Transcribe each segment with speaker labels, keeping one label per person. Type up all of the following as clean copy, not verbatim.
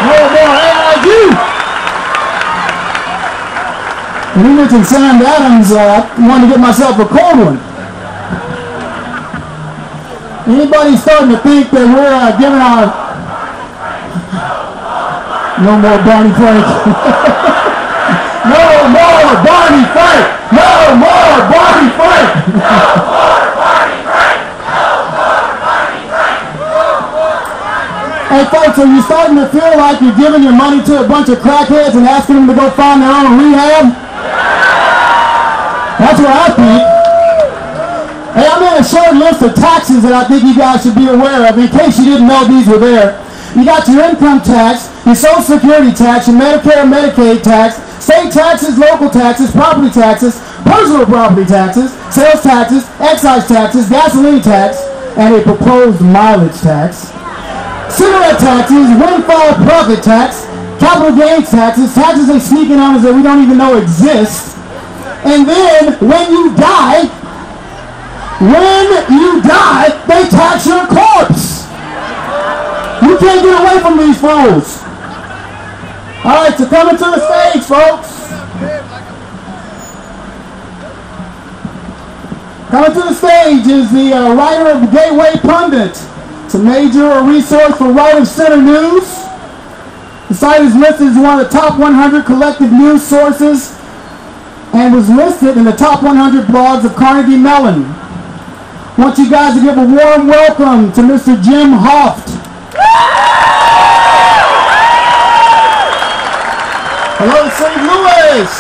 Speaker 1: No more AIG. When he mentioned Sam Adams, I wanted to get myself a cold one. Anybody starting to think that we're giving our... No more Barney Frank. No more Barney Frank. No more Barney Frank. No more Barney Frank. No more Barney Frank. Hey folks, are you starting to feel like you're giving your money to a bunch of crackheads and asking them to go find their own rehab? That's what I think. Hey, I made a short list of taxes that I think you guys should be aware of in case you didn't know these were there. You got your income tax, your Social Security tax, your Medicare and Medicaid tax, state taxes, local taxes, property taxes, personal property taxes, sales taxes, excise taxes, gasoline tax, and a proposed mileage tax. Cigarette taxes, windfall profit tax, capital gains taxes, taxes they sneaking on us that we don't even know exist. And then, when you die, they tax your corpse. You can't get away from these fools. All right, so coming to the stage, folks. Coming to the stage is the writer of Gateway Pundit. It's a major resource for right-of-center news. The site is listed as one of the top 100 collective news sources and was listed in the top 100 blogs of Carnegie Mellon. I want you guys to give a warm welcome to Mr. Jim Hoft. Hello, St. Louis.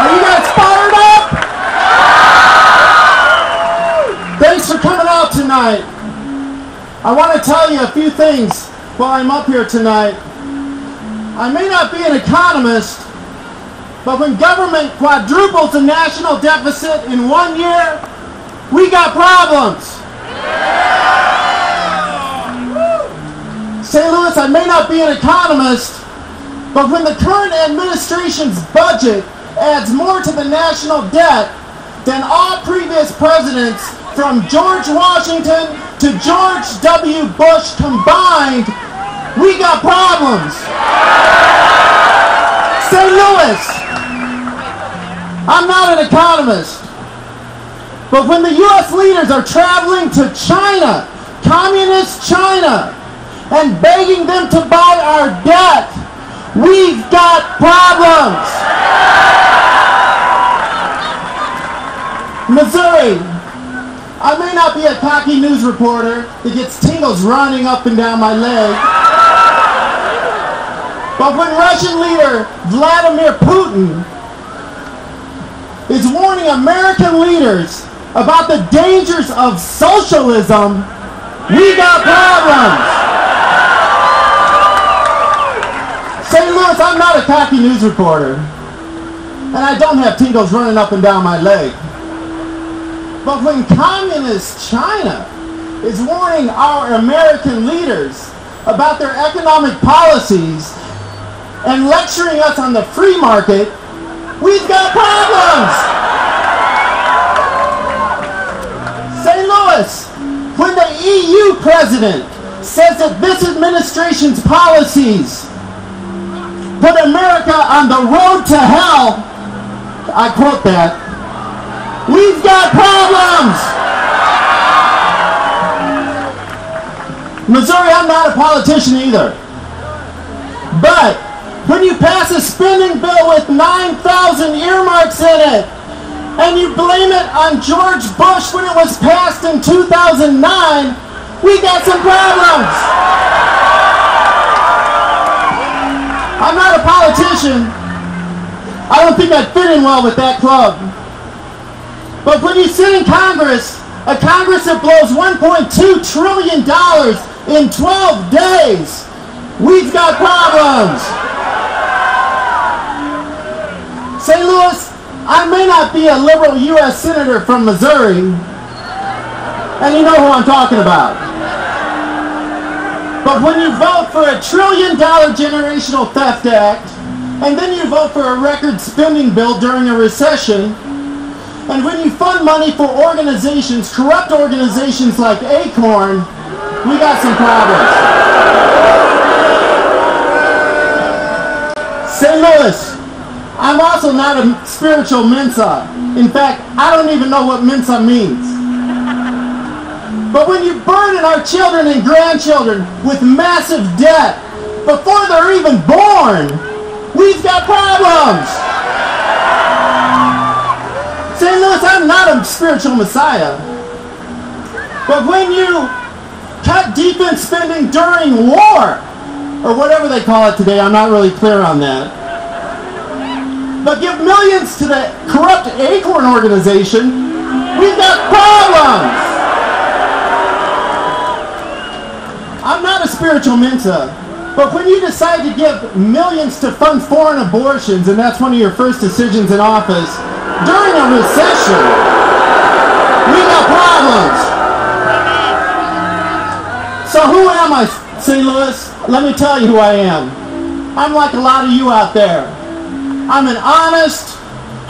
Speaker 1: Are you guys fired up? Thanks for coming out tonight. I want to tell you a few things while I'm up here tonight. I may not be an economist, but when government quadruples the national deficit in 1 year, we got problems. St. Louis, I may not be an economist, but when the current administration's budget adds more to the national debt than all previous presidents from George Washington to George W. Bush combined, we got problems. St. Louis, I'm not an economist, but when the U.S. leaders are traveling to China, communist China, and begging them to buy our debt, we've got problems. Missouri, I may not be a cocky news reporter that gets tingles running up and down my leg, but when Russian leader Vladimir Putin is warning American leaders about the dangers of socialism, we got problems. St. Louis, I'm not a cocky news reporter, and I don't have tingles running up and down my leg. But when communist China is warning our American leaders about their economic policies and lecturing us on the free market, we've got problems. St. Louis, when the EU president says that this administration's policies put America on the road to hell, I quote that, we've got problems. Missouri, I'm not a politician either. But when you pass a spending bill with 9,000 earmarks in it, and you blame it on George Bush when it was passed in 2009, we got some problems. I'm not a politician. I don't think I'd fit in well with that club. But when you sit in Congress, a Congress that blows $1.2 trillion in 12 days, we've got problems. St. Louis, I may not be a liberal U.S. Senator from Missouri, and you know who I'm talking about. But when you vote for a $1 trillion generational theft act, and then you vote for a record spending bill during a recession, and when you fund money for organizations, corrupt organizations like Acorn, we got some problems. I'm also not a spiritual Mensa. In fact, I don't even know what Mensa means. But when you burden our children and grandchildren with massive debt before they're even born, we've got problems. St. Louis, I'm not a spiritual Messiah. But when you cut defense spending during war, or whatever they call it today, I'm not really clear on that, but give millions to the corrupt Acorn organization, we've got problems. I'm not a spiritual Mensa, but when you decide to give millions to fund foreign abortions, and that's one of your first decisions in office, during a recession, we got problems. So who am I, St. Louis? Let me tell you who I am. I'm like a lot of you out there. I'm an honest,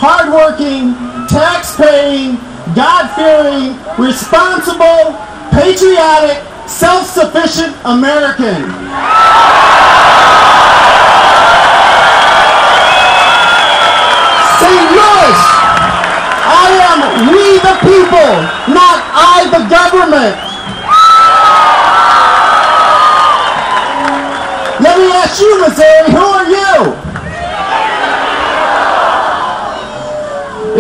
Speaker 1: hardworking, tax-paying, God-fearing, responsible, patriotic, self-sufficient American. St. Louis, I am we the people, not I the government. Let me ask you, Missouri, who are you?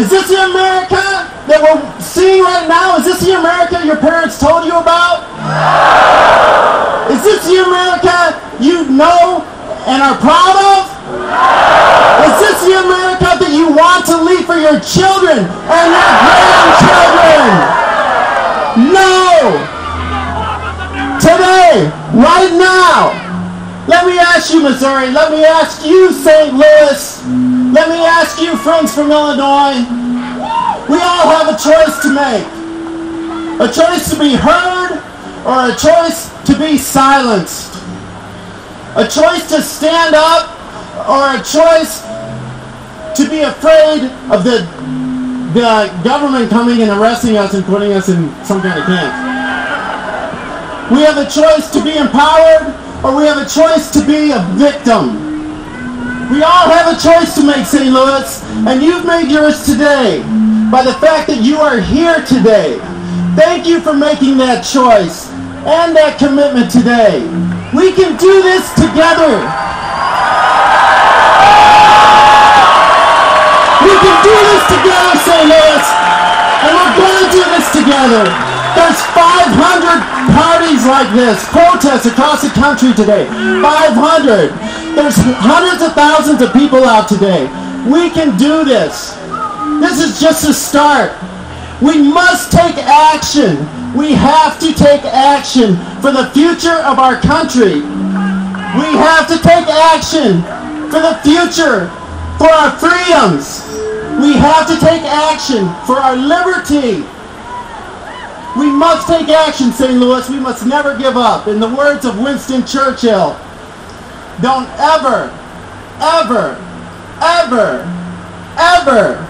Speaker 1: Is this the America that we're seeing right now? Is this the America your parents told you about? Is this the America you know and are proud of? Is this the America that you want to leave for your children and your grandchildren? No! Today, right now, let me ask you, Missouri, let me ask you, St. Louis, let me ask you, friends from Illinois, we all have a choice to make. A choice to be heard or a choice to be silenced. A choice to stand up or a choice to be afraid of the government coming and arresting us and putting us in some kind of camp. We have a choice to be empowered or we have a choice to be a victim. We all have a choice to make, St. Louis, and you've made yours today by the fact that you are here today. Thank you for making that choice and that commitment today. We can do this together. We can do this together, St. Louis, and we're going to do this together. There's 500 parties like this, protests across the country today. 500. There's hundreds of thousands of people out today. We can do this. This is just a start. We must take action. We have to take action for the future of our country. We have to take action for the future, for our freedoms. We have to take action for our liberty. We must take action, St. Louis. We must never give up. In the words of Winston Churchill, don't ever, ever, ever, ever,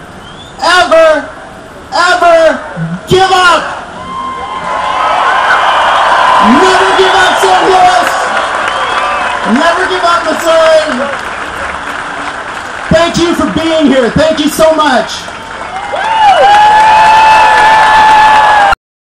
Speaker 1: ever, ever give up. Never give up, St. Louis. Never give up, Missouri. Thank you for being here. Thank you so much.